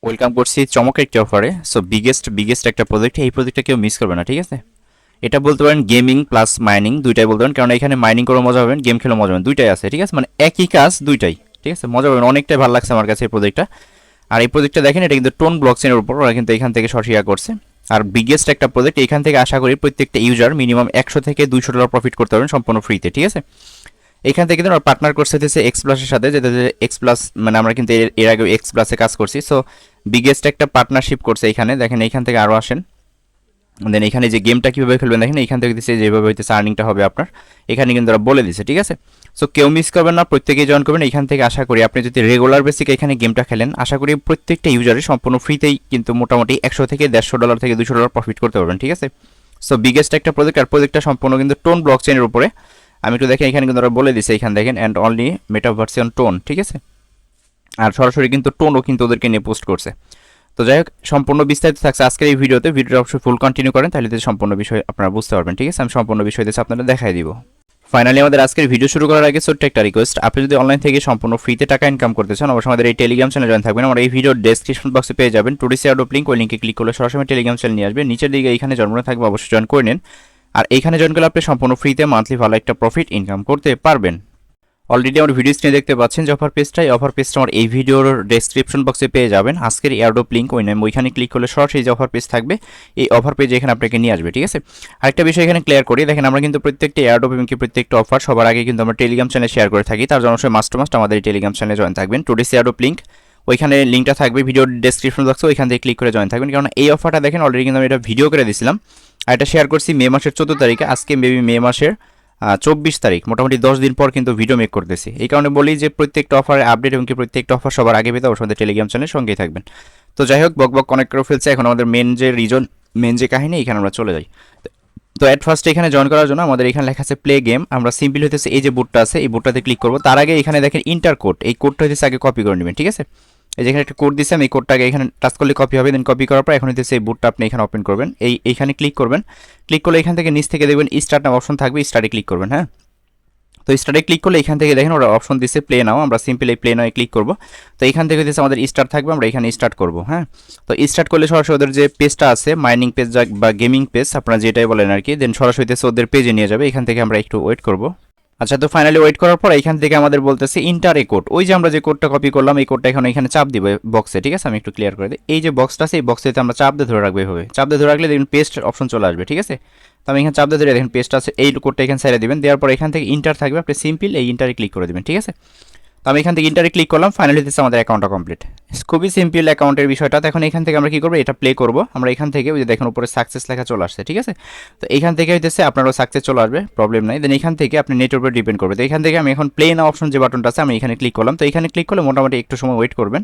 Welcome করছি চমকের একটি অফারে। সো বিগেস্ট একটা প্রজেক্ট, এই প্রজেক্টটা কেউ মিস করবে না, ঠিক আছে? এটা বলতে পারেন গেমিং প্লাস মাইনিং দুইটাই বলতে পারেন, কারণ এখানে মাইনিং করে মজা পাবেন, গেম খেলে মজা পাবেন, দুইটাই আছে, ঠিক আছে? মানে একই কাজ দুইটাই, ঠিক আছে? মজা পাবেন, অনেকটাই ভালো লাগছে আমার কাছে এই প্রজেক্টটা। আর এই প্রজেক্টটা দেখেন, এটা কিন্তু টোন ব্লকচেনের উপর, ওরা কিন্তু এখান থেকে শর্ট শেয়ার করছে। আর বিগেস্ট একটা প্রজেক্ট, এখান থেকে আশা করি প্রত্যেকটা ইউজার মিনিমাম $100 থেকে $200 প্রফিট করতে পারবেন সম্পূর্ণ ফ্রিতে, ঠিক আছে? এখান থেকে কিন্তু আমরা পার্টনার করতে হচ্ছে এক্স প্লাসের সাথে, যেটা এক্স প্লাস মানে আমরা কিন্তু এর আগে এক্স প্লাসে কাজ করছি। সো বিগেস্ট একটা পার্টনারশিপ করছে এখানে, দেখেন এইখান থেকে আরও আসেন। দেন এখানে যে গেমটা কীভাবে খেলবেন দেখেন, এখান থেকে দিচ্ছে যেভাবে হইতেছে আর্নিংটা হবে আপনার, এখানে কিন্তু ওরা বলে দিচ্ছে, ঠিক আছে? সো কেউ মিস করবেন না, প্রত্যেকেই জয়েন করবেন এখান থেকে। আশা করি আপনি যদি রেগুলার বেসিক এখানে গেমটা খেলেন, আশা করি প্রত্যেকটা ইউজারে সম্পূর্ণ ফ্রিতেই কিন্তু মোটামুটি $100 থেকে $150 থেকে $200 প্রফিট করতে পারবেন, ঠিক আছে? সো বিগেস্ট একটা প্রজেক্ট, আর প্রজেক্টটা সম্পূর্ণ কিন্তু টোন ব্লক চেনের উপরে। আমি একটু দেখেন, এখানে কিন্তু ওরা বলে দিচ্ছে, এখানে দেখেন অ্যান্ড অনলি মেটাভার্সিয়ন টোন, ঠিক আছে? আর সরাসরি কিন্তু টোনও কিন্তু ওদেরকে নিয়ে পোস্ট করছে। তো যাই হোক, সম্পূর্ণ বিস্তারিত থাকছে আজকের এই ভিডিওতে। ভিডিওটা অবশ্যই ফুল কন্টিনিউ করেন, তাহলে সম্পূর্ণ বিষয় আপনারা বুঝতে পারবেন, ঠিক আছে? আমি সম্পূর্ণ বিষয় আপনাদের দেখাই দিব। ফাইনালি আমাদের আজকের ভিডিও শুরু করার আগে ছোট্ট একটা রিকোয়েস্ট, আপনি যদি অনলাইন থেকে সম্পূর্ণ ফ্রিতে টাকা ইনকাম করতে চান, অবশ্যই আমাদের এই টেলিগ্রাম চ্যানেলে জয়েন থাকবেন। আমার এই ভিডিওর ডেসক্রিপশন বক্সে পেয়ে যাবেন টুডিসি অ্যাডোপ লিঙ্ক, ওই লিঙ্কে ক্লিক করলে সরাসরি টেলিগ্রাম চ্যানেল নিয়ে আসবে। নিচের দিকে এইখানে জন্মনে থাকবে, অবশ্যই জয়েন করে নিন। আর এইখানে জয়েন করলে আপনি সম্পূর্ণ ফ্রিতে মান্থলি ভালো একটা প্রফিট ইনকাম করতে পারবেন। অলরেডি আমার ভিডিও স্ক্রিনে দেখতে পাচ্ছেন যে অফার পেজটা, এই অফার পেজটা আমার এই ভিডিওর ডেসক্রিপশন বক্সে পেয়ে যাবেন। আজকের এয়ারড্রপ লিঙ্ক ওইখানে ক্লিক করলে সরাসরি যে অফার পেজ থাকবে, এই অফার পেজে এখানে আপনাকে নিয়ে আসবে, ঠিক আছে? আরেকটা বিষয় এখানে ক্লিয়ার করি, দেখেন আমরা কিন্তু প্রত্যেকটা এয়ারড্রপ এবং প্রত্যেকটা অফার সবার আগে কিন্তু আমরা টেলিগ্রাম চ্যানেলে শেয়ার করে থাকি। তার জন্য অবশ্যই মাস্ট আমাদের এই টেলিগ্রাম চ্যানেলে জয়েন থাকবেন। টুডেস এয়ারড্রপ লিঙ্ক, ওইখানে লিঙ্কটা থাকবে ভিডিওর ডেসক্রিপশন বক্সে, ওইখান থেকে ক্লিক করে জয়েন থাকবেন। কারণ এই অফারটা দেখেন অলরেডি কিন্তু আমি এটা ভিডিও করে দিয়েছিলাম, আর এটা শেয়ার করছি মে মাসের 14 তারিখে। আজকে মেবি মে মাসের 24 তারিখ, মোটামুটি 10 দিন পর কিন্তু ভিডিও মেক করতেছি। এই কারণে বলি যে প্রত্যেকটা অফারের আপডেট এবং প্রত্যেকটা অফার সবার আগে পেতে অবশ্যই আমাদের টেলিগ্রাম চ্যানেলের সঙ্গেই থাকবেন। তো যাই হোক, বক কনেক্ট করে ফেলছে, এখন আমাদের মেন যে কাহিনী, এখানে আমরা চলে যাই। তো অ্যাট ফার্স্ট এখানে জয়েন করার জন্য আমাদের এখানে লেখা আছে প্লে গেম। আমরা সিম্পল হইতেছে এই যে বুটটা আছে, এই বুটটাতে ক্লিক করবো। তার আগে এখানে দেখেন ইন্টার কোড, এই কোডটা হইতেছে আগে কপি করে নেবেন, ঠিক আছে? এই যেখানে একটা কোড দিচ্ছি আমি, এই কোডটাকে এখানে টাচ করলে কপি হবে। দেন কপি করার পর এখন হইতেছে এই বুটটা আপনি এখানে ওপেন করবেন, এইখানে ক্লিক করবেন। ক্লিক করলে এখান থেকে নিচ থেকে দেখবেন স্টার্ট নাম অপশন থাকবে, স্টার্টে ক্লিক করবেন। হ্যাঁ, তো স্টার্টে ক্লিক করলে এখান থেকে দেখেন ওরা অপশন দিচ্ছে প্লে নাও, আমরা সিম্পল এই প্লে নাও ক্লিক করব। তো এখান থেকে দিচ্ছে আমাদের স্টার্ট থাকবে, আমরা এখানে স্টার্ট করব। হ্যাঁ, তো স্টার্ট করলে সরাসরি ওদের যে পেজটা আছে, মাইনিং পেজ বা গেমিং পেজ আপনারা যেটাই বলেন আর কি, দেন সরাসরি ওদের পেজে নিয়ে যাবে। এখান থেকে আমরা একটু ওয়েট করব। আচ্ছা, তো ফাইনালি ওয়েট করার পর এখান থেকে আমাদের বলতেছে ইন্টার এ কোড। ওই যে আমরা যে কোডটা কপি করলাম, এই কোডটা এখন এখানে চাপ দিব বক্সে, ঠিক আছে? আমি একটু ক্লিয়ার করে দিই। এই যে বক্সটা আছে, এই বক্সেতে আমরা চাপ দিয়ে ধরে রাখবো, এভাবে চাপ দিয়ে ধরে রাখলে দেখবেন পেস্ট অপশন চলে আসবে, ঠিক আছে? তো আমি এখানে চাপ দিয়ে ধরে দেখেন পেস্ট আছে, এই কোডটা এখানে ছেড়ে দিবেন। দেওয়ার পর এখান থেকে ইন্টার থাকবে, আপনি সিম্পল এই ইন্টারে ক্লিক করে দেবেন, ঠিক আছে? তো আমি এখান থেকে ইন্টারে ক্লিক করলাম, ফাইনালি দিচ্ছে আমাদের অ্যাকাউন্টটা কমপ্লিট। খুবই সিম্পল অ্যাকাউন্টের বিষয়টা। এখন এখান থেকে আমরা কী করবো, এটা প্লে করবো। আমরা এখান থেকে ওই যে দেখেন উপরে সাকসেস লেখা চলে আসছে, ঠিক আছে? তো এখান থেকে হইতেছে আপনারও সাকসেস চলে আসবে, প্রবলেম নাই। দেন এখান থেকে আপনি নেটের উপরে ডিপেন্ড করবে। তো এখান থেকে আমি এখন প্লে না অপশন যে বাটনটা আছে, আমি এখানে ক্লিক করলাম। তো এখানে ক্লিক করলে মোটামুটি একটু সময় ওয়েট করবেন।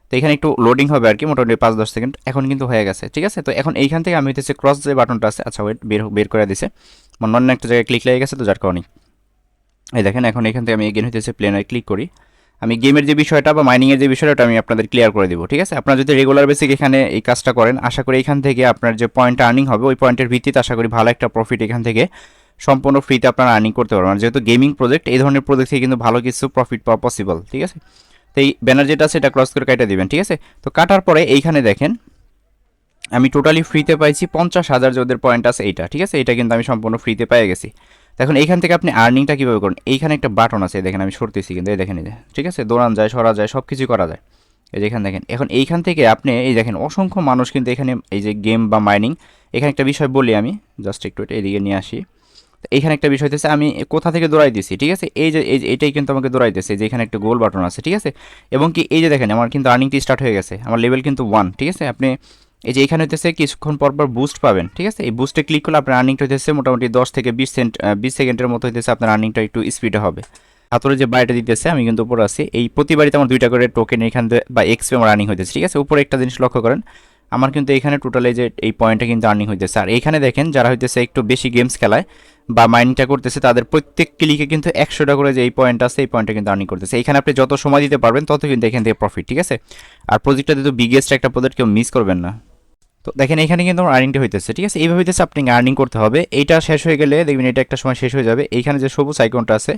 তো এখানে একটু লোডিং হবে আর কি, মোটামুটি 5-10 সেকেন্ড। এখন কিন্তু হয়ে গেছে, ঠিক আছে? তো এখন এইখান থেকে আমি হইতেছে ক্রস যে বাটনটা আছে, আচ্ছা ওয়েট, বের করে দিছে, অন্য একটা জায়গায় ক্লিক লেগে গেছে, তো যার কারণে এই দেখেন এখন এখান থেকে আমি এগেন হইতেছে প্লেনায় ক্লিক করি। আমি গেমের যে বিষয়টা বা মাইনিংয়ের যে বিষয়টা আমি আপনাদের ক্লিয়ার করে দিব, ঠিক আছে? আপনারা যদি রেগুলার বেসিক এখানে এই কাজটা করেন, আশা করি এখান থেকে আপনার যে পয়েন্ট আর্নিং হবে, ওই পয়েন্টের ভিত্তিতে আশা করি ভালো একটা প্রফিট এখান থেকে সম্পূর্ণ ফ্রিতে আপনারা আর্নিং করতে পারবেন। যেহেতু গেমিং প্রজেক্ট, এই ধরনের প্রজেক্ট থেকে কিন্তু ভালো কিছু প্রফিট পাওয়া পসিবল, ঠিক আছে? তো এই ব্যানার যেটা আছে, এটা ক্রস করে কাটা দিবেন, ঠিক আছে? তো কাটার পরে এইখানে দেখেন আমি টোটালি ফ্রিতে পাইছি 50,000 যে ওদের পয়েন্ট আছে এইটা, ঠিক আছে? এটা কিন্তু আমি সম্পূর্ণ ফ্রিতে পেয়ে গেছি। এখন এইখান থেকে আপনি আর্নিংটা কীভাবে করেন, এইখানে একটা বাটন আছে, দেখেন আমি সরতেছি কিন্তু, এই দেখেন, এই যে ঠিক আছে, দৌড়ান যায়, সরা যায়, সব কিছু করা যায়। এই যে এখানে দেখেন, এখন এইখান থেকে আপনি এই দেখেন অসংখ্য মানুষ কিন্তু এখানে এই যে গেম বা মাইনিং, এখানে একটা বিষয় বলি আমি, জাস্ট একটু এটা এদিকে নিয়ে আসি। তো এইখানে একটা বিষয় হচ্ছে আমি কোথা থেকে দৌড়াই দিছি, ঠিক আছে? এই যে এটাই কিন্তু আমাকে দৌড়াইতেছে, যে এখানে একটা গোল বাটন আছে, ঠিক আছে? এবং কি এই যে দেখেন আমার কিন্তু আর্নিংটি স্টার্ট হয়ে গেছে, আমার লেভেল কিন্তু 1, ঠিক আছে? আপনি এই যে এখানে হইতেছে কিছুক্ষণ পর বুস্ট পাবেন, ঠিক আছে? এই বুস্টে ক্লিক করলে আপনার আর্নিংটা হইতেছে মোটামুটি 10 থেকে 20 সেকেন্ডের মতো হইতেছে, আপনার আর্নিংটা একটু স্পিডে হবে। হাতরে যে বাড়িটা দিতেছে, আমি কিন্তু উপরে আছি, এই প্রতিবারিতে আমার 2টা করে টোকেন এখান থেকে বা এক্সপি আমার আর্নিং হইতেছে, ঠিক আছে? উপরে একটা জিনিস লক্ষ্য করেন, আমার কিন্তু এখানে টোটাল এই যে এই পয়েন্টটা কিন্তু আর্নিং হইতেছে। আর এখানে দেখেন যারা হইতেছে একটু বেশি গেমস খেলায় বা মাইনিংটা করতেছে, তাদের প্রত্যেক ক্লিকে কিন্তু 100টা করে যে এই পয়েন্ট আছে, এই পয়েন্টটা কিন্তু আর্নিং করতেছে। এখানে আপনি যত সময় দিতে পারবেন তত কিন্তু এখান থেকে প্রফিট, ঠিক আছে? আর প্রজেক্টটা যেহেতু বিগেস্ট একটা প্রজেক্ট, কেউ মিস করবেন না। তো দেখেন এখানে কিন্তু আমার আর্নিংটা হইতেছে, ঠিক আছে? এইভাবে হইতেছে আপনি আর্নিং করতে হবে। এইটা শেষ হয়ে গেলে দেখবেন এটা একটা সময় শেষ হয়ে যাবে। এইখানে যে সবুজ আইকনটা আছে,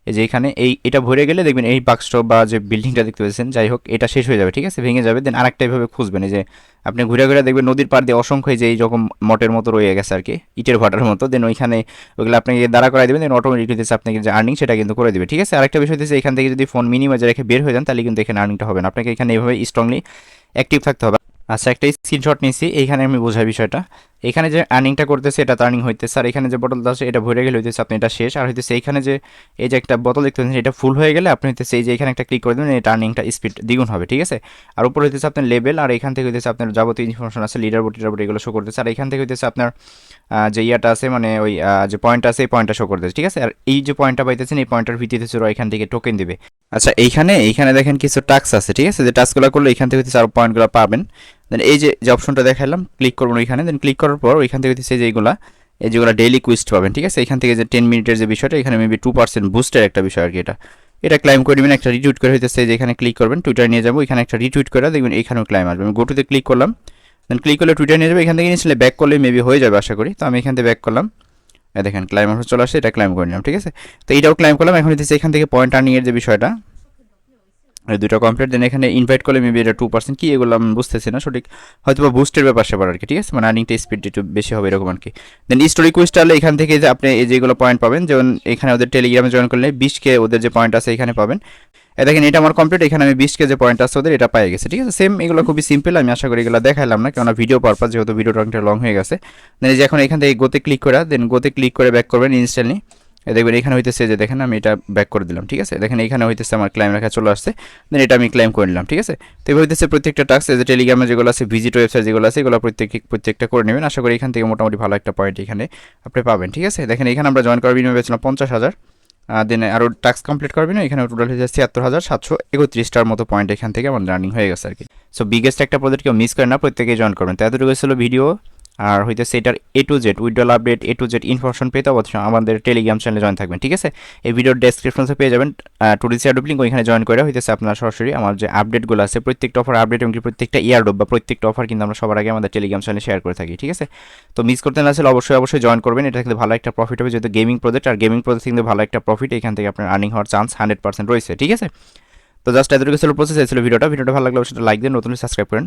এই যে এখানে এটা ভরে গেলে দেখবেন এই বাক্সটা বা যে বিল্ডিংটা দেখতে পাচ্ছেন যাই হোক এটা শেষ হয়ে যাবে, ঠিক আছে, ভেঙে যাবে। দেন আরেকটা এইভাবে খুঁজবেন, এই যে আপনি ঘুরে ঘুরে দেখবেন নদীর পাড় দিয়ে অসংখ্য এই যে এইরকম মটের মতো রয়ে গেছে আর কি, ইটের ভাটার মতো। দেন ওইখানে ওইগুলো আপনাকে দাঁড়া করাই দেবেন, দেন অটোমেটিক হচ্ছে আপনাকে যে আর্নিং সেটা কিন্তু করে দেবে, ঠিক আছে। আরেকটা বিষয় হচ্ছে এখান থেকে যদি ফোন মিনিমাইজে রেখে বের হয়ে যান তাহলে কিন্তু এখানে আর্নিংটা হবে না, আপনাকে এখানে এইভাবে স্ট্রংলি অ্যাক্টিভ থাকতে হবে। আচ্ছা, একটা স্ক্রিনশট নিয়েছি, এইখানে আমি বোঝাই বিষয়টা। এখানে যে আর্নিংটা করতেছে এটা তো আর্নিং হইতেছে, আর এখানে যে বোতলটা আছে এটা ভরে গেলে হইতেছে আপনি এটা শেষ, আর হইতেছে এইখানে যে এই যে একটা বোতল দেখতে পাচ্ছেন এটা ফুল হয়ে গেলে আপনি হইতেছে এই যে এখানে একটা ক্লিক করে দেবেন, এটা আর্নিংটা স্পিড দ্বিগুণ হবে, ঠিক আছে। আর উপরে হইতেছে আপনার লেভেল, আর এখান থেকে হইতেছে আপনার যাবতীয় ইনফরমেশন আছে, লিডার বোর্ড এগুলো শো করতেছে, আর এখান থেকে হইতেছে আপনার যে ইয়াটা আছে মানে ওই যে পয়েন্ট আছে এই পয়েন্টটা শো করতেছে, ঠিক আছে। আর এই যে পয়েন্টটা পাইতেছেন এই পয়েন্টের ভিত্তিতে ওরা এখান থেকে টোকেন দিবে। আচ্ছা, এইখানে দেখেন কিছু টাস্ক আছে, ঠিক আছে, যে টাস্কগুলো করলে এখান থেকে হচ্ছে আরও পয়েন্টগুলো পাবেন। দেন এই যে অপশনটা দেখালাম ক্লিক করবেন ওইখানে, দেন ক্লিক করার পর ওইখান থেকে হচ্ছে যেগুলো ডেইলি কুইস্ট পাবেন, ঠিক আছে। এখান থেকে যে 10 মিনিটের যে বিষয়টা এখানে মেবি 2% বুস্টের একটা বিষয় আর কি, এটা ক্লাইম করে নেবেন। একটা রিটুইট করে হইতেছে যে এখানে ক্লিক করবেন, টুইটার নিয়ে যাবো, এখানে একটা রিটুইট করে দেখবেন এখানেও ক্লাইম আসবে। আমি গোটুতে ক্লিক করলাম, দেন ক্লিক করলে টুইটার নিয়ে যাবে, এখান থেকে নিয়ে ব্যাক করলে মেবি হয়ে যাবে আশা করি। তো আমি এখান থেকে ব্যাক করলাম, দেখেন ক্লাইম অপশন চলে আসছে, এটা ক্লাইম করে নিলাম, ঠিক আছে। তো এইটাও ক্লাইম করলাম। এখন হইতেছে এখান থেকে পয়েন্ট আর্নিংয়ের যে বিষয়টা এই দুটো কমপ্লিট। দেন এখানে ইনভাইট করলে মেবি এটা 2% কি এগুলো আমি বুঝতেছি না সঠিক, হয়তো বা বুস্টের ব্যাপার সেবার আর কি, ঠিক আছে, মানে আর্নিংটা স্পিড একটু বেশি হবে এরকম আর কি। দেন স্টোরি কুইজটা হলে এখান থেকে যে আপনি এই যেগুলো পয়েন্ট পাবেন, যেমন এখানে ওদের টেলিগ্রামে জয়েন করলে 20K ওদের যে পয়েন্ট আছে এখানে পাবেন। দেখেন এটা আমার কমপ্লিট, এখানে আমি 20K যে পয়েন্ট আছে ওদের এটা পাই গেছে, ঠিক আছে। সেম এগুলো খুবই সিম্পল, আমি আশা করি এগুলো দেখাইলাম না কেননা ভিডিও পারপাস, যেহেতু ভিডিওটা অনেকটা লং হয়ে গেছে। দেন এই যে এখন এখান থেকে গোতে ক্লিক করে দেন গোতে ক্লিক করে ব্যাক করবেন ইনস্ট্যান্টলি। দেখবেন এখানে হইতেছে যে দেখেন আমি এটা ব্যাক করে দিলাম, ঠিক আছে। দেখেন এখানে হইতেছে আমার ক্লাইম লেখা চলে আসছে, দেন এটা আমি ক্লাইম করে নিলাম, ঠিক আছে। তো এবার হইতেছে প্রত্যেকটা টাস্ক যে টেলিগ্রামে যেগুলো আছে ভিজিট ওয়েবসাইট যেগুলো আছে এগুলো প্রত্যেকটা করে নেবেন। আশা করি এখান থেকে মোটামুটি ভালো একটা পয়েন্ট এখানে আপনি পাবেন, ঠিক আছে। দেখেন এখানে আমরা জয়েন করার বিনিময়ে পেয়েছিলাম 50,000, দেন আরও টাস্ক কমপ্লিট করবেন, এখানে টোটাল হয়ে যাচ্ছে 76,731টার মতো পয়েন্ট এখান থেকে আমাদের রানিং হয়ে গেছে আর কি। সো বিগেস্ট একটা প্রজেক্ট কেউ মিস করে না, প্রত্যেকেই জয়েন করবেন। তো এতটুকু ছিল ভিডিও, আর হইতেছে এটার A to Z withdrawal update A to Z information পেতে অবশ্যই আমাদের টেলিগ্রাম চ্যানেলে জয়েন থাকবেন, ঠিক আছে। এই ভিডিওর ডেসক্রিপশনে পেয়ে যাবেন টুরিস্ট অ্যাডোপ লিঙ্ক, ওইখানে জয়েন করে হইতেছে আপনার সরাসরি আমার যে আপডেটগুলো আছে প্রত্যেকটা অফার আপডেট এবং প্রত্যেকটা ইয়ারডোপ বা প্রত্যেকটা অফার কিন্তু আমরা সবার আগে আমাদের টেলিগ্রাম চ্যানেলে শেয়ার করে থাকি, ঠিক আছে। তো মিস করতে না আসলে অবশ্যই জয়েন করবেন, এটা কিন্তু ভালো একটা প্রফিট হবে, যেহেতু গেমিং প্রজেক্ট, আর গেমিং প্রজেক্ট কিন্তু ভালো একটা প্রফিট, এখান থেকে আপনার আর্নিং হওয়ার চান্স 100% রয়েছে, ঠিক আছে। তো জাস্ট এতটুকু ছিল প্রসেস, ছিল ভিডিওটা ভালো লাগলে অবশ্যই লাইক দিন, নতুন সাবস্ক্রাইব করেন।